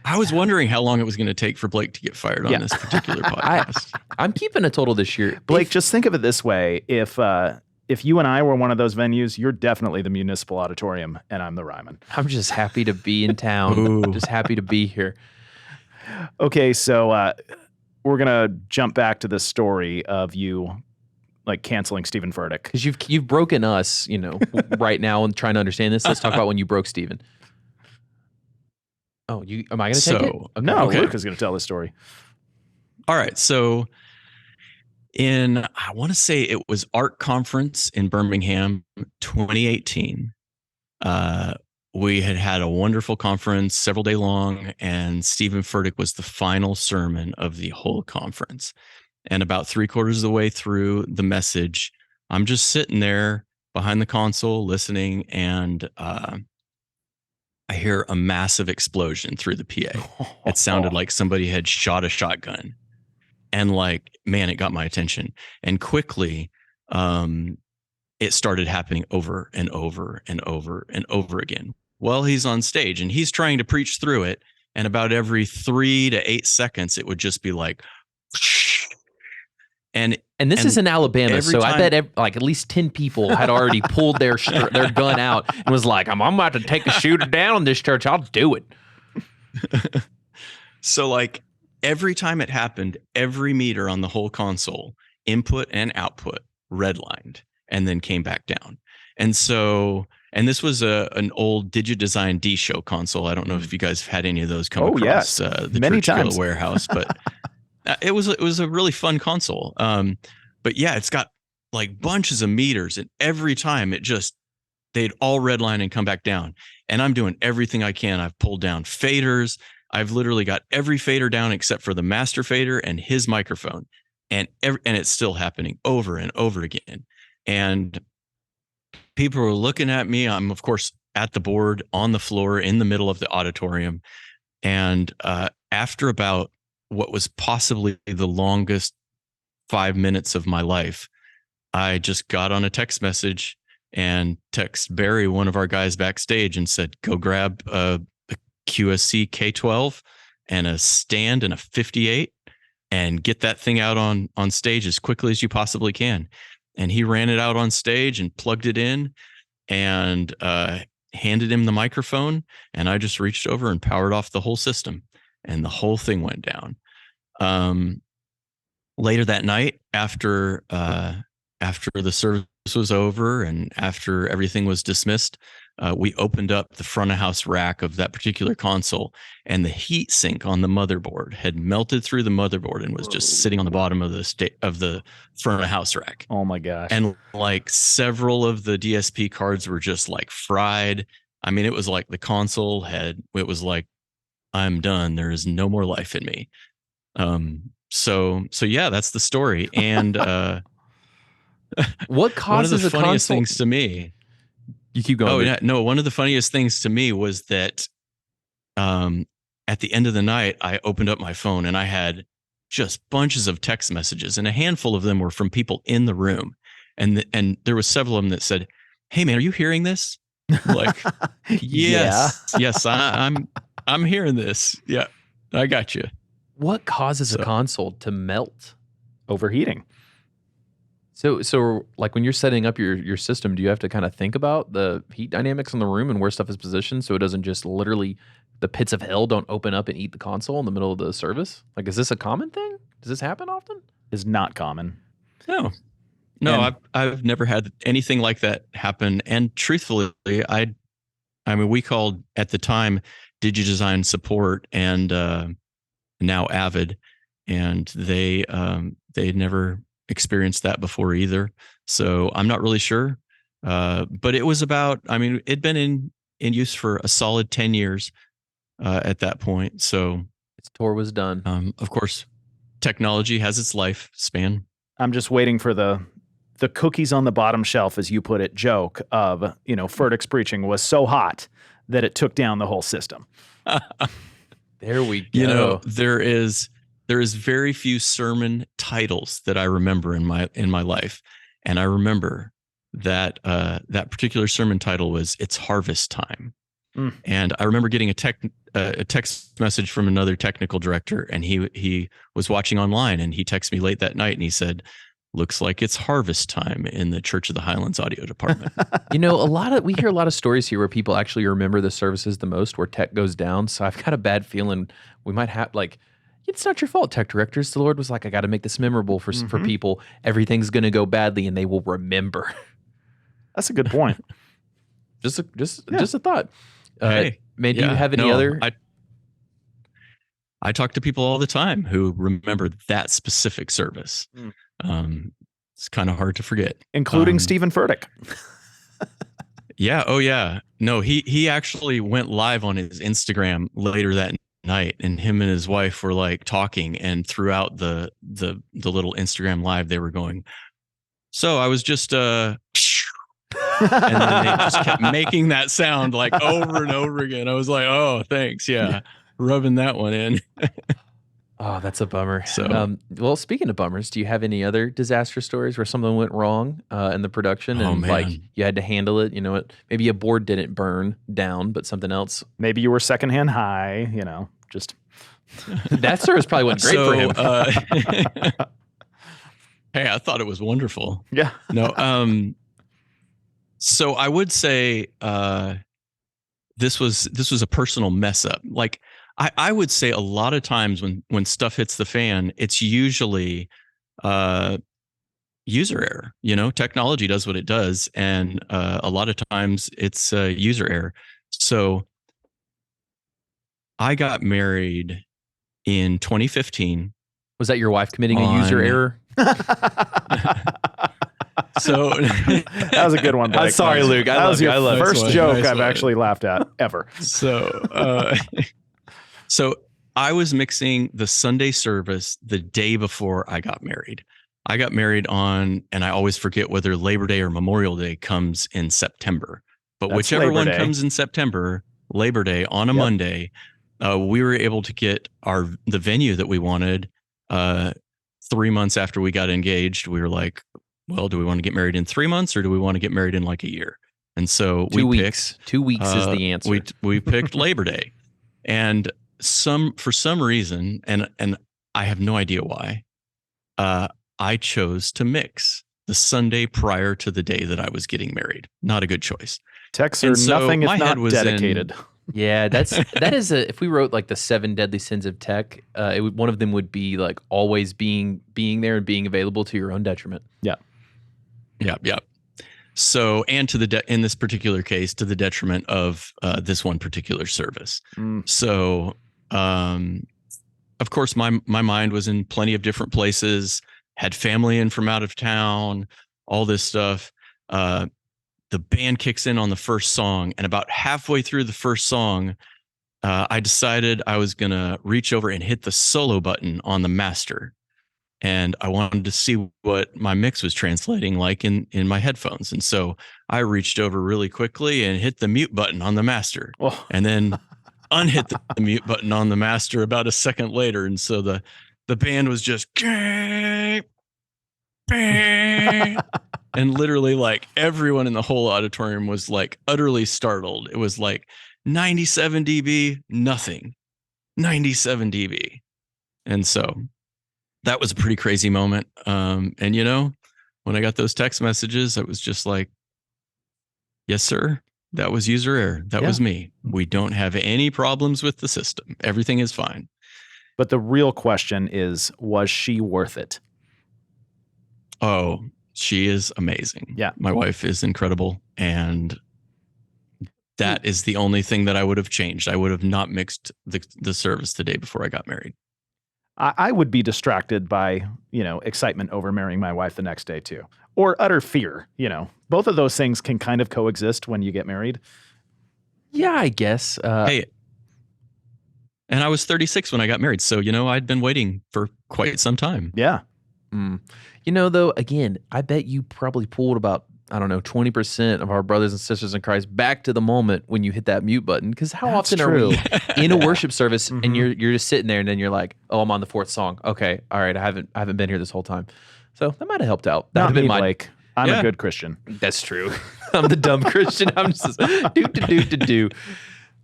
I was wondering how long it was going to take for Blake to get fired on this particular podcast. I'm keeping a total this year. Blake, just think of it this way. If you and I were one of those venues, you're definitely the Municipal Auditorium, and I'm the Ryman. I'm just happy to be in town. Just happy to be here. Okay, so we're gonna jump back to the story of you like canceling Steven Furtick because you've broken us, right now and trying to understand this. Let's talk about when you broke Steven. Oh, am I going to take it? Okay. No, okay. Luke is going to tell this story. All right, so I want to say it was Art Conference in Birmingham, 2018. We had a wonderful conference, several day long, and Steven Furtick was the final sermon of the whole conference. And about 3/4 of the way through the message, I'm just sitting there behind the console listening, and I hear a massive explosion through the PA. It sounded like somebody had shot a shotgun. And man, it got my attention. And quickly, it started happening over and over and over and over again. Well, he's on stage and he's trying to preach through it. And about every 3 to 8 seconds, it would just be like, and this is in Alabama, so I bet at least 10 people had already pulled their gun out and was like, I'm about to take a shooter down on this church. I'll do it. So every time it happened, every meter on the whole console, input and output, redlined and then came back down. And so, and this was an old DigiDesign D-Show console. I don't know if you guys have had any of those come across the many Church times warehouse, but it was a really fun console. But yeah, it's got bunches of meters, and every time they'd all redline and come back down. And I'm doing everything I can. I've pulled down faders. I've literally got every fader down except for the master fader and his microphone, and it's still happening over and over again. And people were looking at me. I'm of course at the board on the floor in the middle of the auditorium. And after about what was possibly the longest 5 minutes of my life, I just got on a text message and text Barry, one of our guys backstage, and said, go grab a QSC K12 and a stand and a 58 and get that thing out on stage as quickly as you possibly can. And he ran it out on stage and plugged it in and handed him the microphone. And I just reached over and powered off the whole system, and the whole thing went down. Later that night, after the service was over and after everything was dismissed, we opened up the front of house rack of that particular console, and the heat sink on the motherboard had melted through the motherboard and was just sitting on the bottom of the front of house rack. Oh my gosh. And like several of the DSP cards were just like fried. I mean, it was like the console it was like, I'm done. There is no more life in me. So yeah, that's the story. And what causes one of the a funniest console? things to me? You keep going. Oh yeah, no. One of the funniest things to me was that at the end of the night, I opened up my phone and I had just bunches of text messages, and a handful of them were from people in the room, and there was several of them that said, "Hey man, are you hearing this?" Like, yes, I'm hearing this. Yeah, I got you. What causes a console to melt? Overheating. So like when you're setting up your system, do you have to kind of think about the heat dynamics in the room and where stuff is positioned so it doesn't just literally, the pits of hell don't open up and eat the console in the middle of the service? Like, is this a common thing? Does this happen often? Is not common. No, And- I've never had anything like that happen. And truthfully, I mean, we called at the time DigiDesign support and now Avid, and they never experienced that before either. So I'm not really sure. But it was about, I mean, it'd been in use for a solid 10 years at that point. So Its tour was done. of course, technology has its lifespan. I'm just waiting for the cookies on the bottom shelf, as you put it, joke of, Furtick's preaching was so hot that it took down the whole system. There we go. There is very few sermon titles that I remember in my life, and I remember that that particular sermon title was "It's Harvest Time," and I remember getting a text message from another technical director, and he was watching online, and he texted me late that night, and he said, "Looks like it's harvest time in the Church of the Highlands audio department." We hear a lot of stories here where people actually remember the services the most where tech goes down. So I've got a bad feeling we might have it's not your fault, tech directors. The Lord was like, I got to make this memorable for people. Everything's going to go badly and they will remember. That's a good point. Just a thought. Hey, do you have any other? I talk to people all the time who remember that specific service. It's kind of hard to forget, Including Steven Furtick. Yeah. Oh yeah. No, he actually went live on his Instagram later that night, and him and his wife were like talking, and throughout the little Instagram live, they were going, so I was just and then they just kept making that sound like over and over again. I was like, oh, thanks. Yeah. Rubbing that one in. Oh, that's a bummer. So, well, speaking of bummers, do you have any other disaster stories where something went wrong in the production and like you had to handle it? Maybe a board didn't burn down, but something else. Maybe you were secondhand high, just. That service probably went great for him. Hey, I thought it was wonderful. Yeah. No. So I would say this was a personal mess up. Like I would say a lot of times when stuff hits the fan, it's usually user error. Technology does what it does, and a lot of times it's user error. So I got married in 2015. Was that your wife committing a user error? So that was a good one. I'm sorry, Luke. That was your first joke I've actually laughed at ever. So I was mixing the Sunday service the day before I got married. I got married on, and I always forget whether Labor Day or Memorial Day comes in September, but That's whichever Labor one Day. comes in September, Labor Day on a Yep. Monday, we were able to get the venue that we wanted. 3 months after we got engaged, we were like, well, do we want to get married in 3 months or do we want to get married in like a year? And so 2 we weeks. picked, 2 weeks is the answer. we picked Labor Day, and for some reason, and I have no idea why, I chose to mix the Sunday prior to the day that I was getting married. Not a good choice. Techs are And so nothing if my not head was in- dedicated. Yeah, that is if we wrote like the 7 deadly sins of tech, one of them would be like always being there and being available to your own detriment. Yeah. Yeah. So, and in this particular case, to the detriment of this one particular service. So, of course, my mind was in plenty of different places. Had family in from out of town, all this stuff. The band kicks in on the first song, and about halfway through the first song, I decided I was gonna reach over and hit the solo button on the master. And I wanted to see what my mix was translating like in my headphones. And so I reached over really quickly and hit the mute button on the master, and then unhit the mute button on the master about a second later. And so the band was just and literally like everyone in the whole auditorium was like utterly startled. It was like 97 dB, nothing, 97 dB. And so that was a pretty crazy moment. And when I got those text messages, I was just like, yes, sir. That was user error. That was me. We don't have any problems with the system. Everything is fine. But the real question is, was she worth it? Oh, she is amazing. Yeah. My wife is incredible. And that is the only thing that I would have changed. I would have not mixed the service the day before I got married. I would be distracted by, excitement over marrying my wife the next day too, or utter fear. Both of those things can kind of coexist when you get married. Yeah, I guess. Hey, and I was 36 when I got married. So, I'd been waiting for quite some time. Yeah. Though, again, I bet you probably pulled about, 20% of our brothers and sisters in Christ back to the moment when you hit that mute button. Because how That's often true. are we in a worship service and you're just sitting there and then you're like, oh, I'm on the 4th song. Okay, all right, I haven't been here this whole time. So that might have helped out. That Not would have me, been Blake. I'm a good Christian. That's true. I'm the dumb Christian. I'm just do.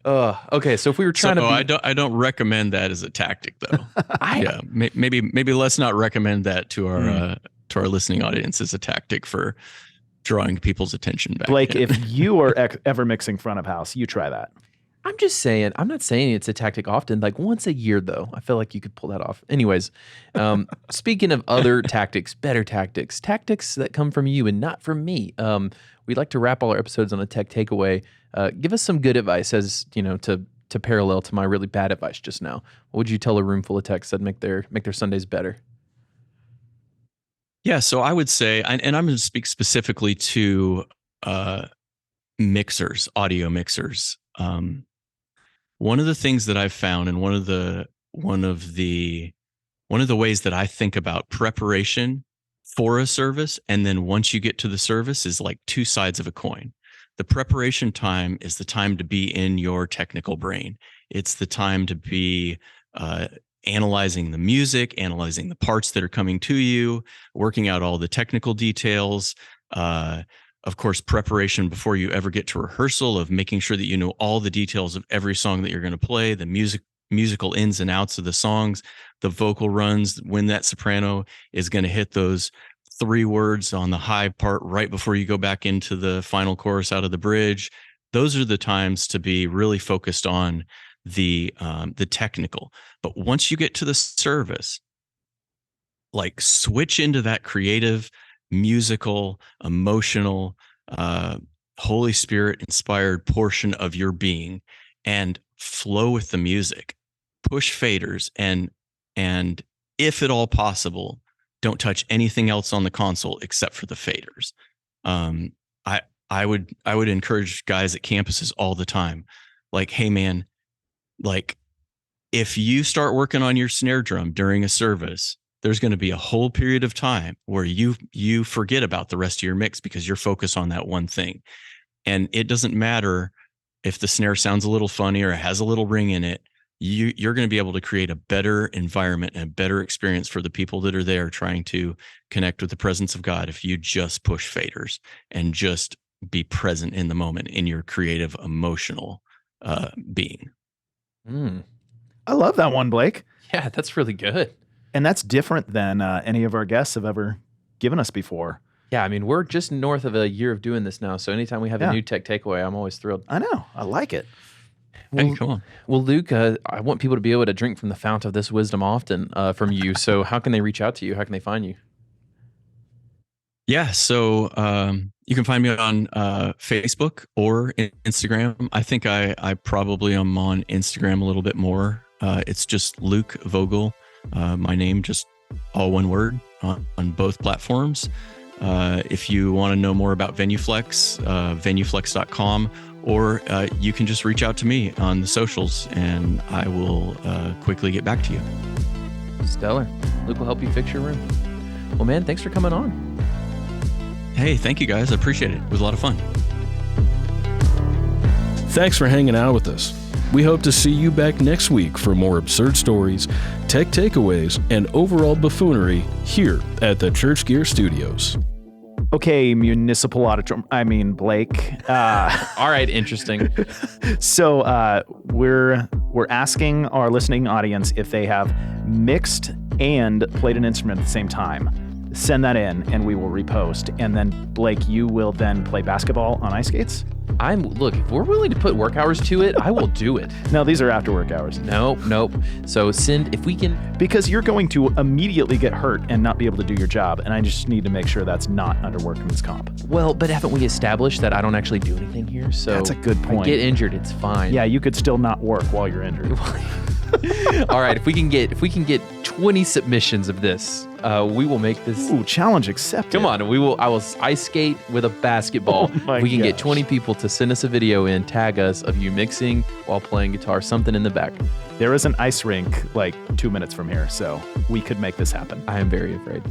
Okay, so if we were trying to I don't recommend that as a tactic, though. Maybe let's not recommend that to our listening audience as a tactic for drawing people's attention back. Blake, if you are ever mixing front of house, you try that. I'm just saying, I'm not saying it's a tactic often, like once a year though. I feel like you could pull that off. Anyways, speaking of other tactics, better tactics that come from you and not from me. We'd like to wrap all our episodes on a tech takeaway. Give us some good advice as, to parallel to my really bad advice just now. What would you tell a room full of techs that make their Sundays better? Yeah, so I would say, and I'm going to speak specifically to mixers, audio mixers. One of the things that I've found, and one of the ways that I think about preparation for a service, and then once you get to the service, is like two sides of a coin. The preparation time is the time to be in your technical brain. It's the time to be analyzing the music, analyzing the parts that are coming to you, working out all the technical details. Of course, preparation before you ever get to rehearsal, of making sure that you know all the details of every song that you're going to play, the musical ins and outs of the songs, the vocal runs, when that soprano is going to hit those 3 words on the high part right before you go back into the final chorus out of the bridge. Those are the times to be really focused on the technical. But once you get to the service, like switch into that creative, musical, emotional, Holy Spirit inspired portion of your being, and flow with the music. Push faders, and if at all possible, don't touch anything else on the console except for the faders. I would encourage guys at campuses all the time, like, hey man, like, if you start working on your snare drum during a service, there's going to be a whole period of time where you forget about the rest of your mix because you're focused on that one thing. And it doesn't matter if the snare sounds a little funny or it has a little ring in it. You're going to be able to create a better environment and a better experience for the people that are there trying to connect with the presence of God if you just push faders and just be present in the moment in your creative, emotional being. I love that one, Blake. Yeah, that's really good. And that's different than any of our guests have ever given us before. Yeah, I mean, we're just north of a year of doing this now. So anytime we have a new tech takeaway, I'm always thrilled. I know. I like it. Hey, come on. Well, Luke, I want people to be able to drink from the fount of this wisdom often from you. So how can they reach out to you? How can they find you? Yeah, so you can find me on Facebook or Instagram. I think I probably am on Instagram a little bit more. It's just Luke Vogel, my name, just all one word on both platforms. If you want to know more about Venueflex, venueflex.com, or you can just reach out to me on the socials and I will quickly get back to you. Stellar. Luke will help you fix your room. Well, man, thanks for coming on. Hey, thank you guys. I appreciate it. It was a lot of fun. Thanks for hanging out with us. We hope to see you back next week for more absurd stories, tech takeaways, and overall buffoonery here at the Church Gear Studios. Okay, municipal auditorium. I mean, Blake. All right, interesting. So we're asking our listening audience if they have mixed and played an instrument at the same time. Send that in, and we will repost. And then, Blake, you will then play basketball on ice skates? Look, if we're willing to put work hours to it, I will do it. No, these are after work hours. Nope. So if we can... Because you're going to immediately get hurt and not be able to do your job, and I just need to make sure that's not under workman's comp. Well, but haven't we established that I don't actually do anything here? So that's a good point. If I get injured, it's fine. Yeah, you could still not work while you're injured. All right, if we can get 20 submissions of this, we will make this. Ooh, challenge accepted. Come on, I will ice skate with a basketball. Oh we can get 20 people to send us a video in, tag us of you mixing while playing guitar, something in the back. There is an ice rink like 2 minutes from here, so we could make this happen. I am very afraid.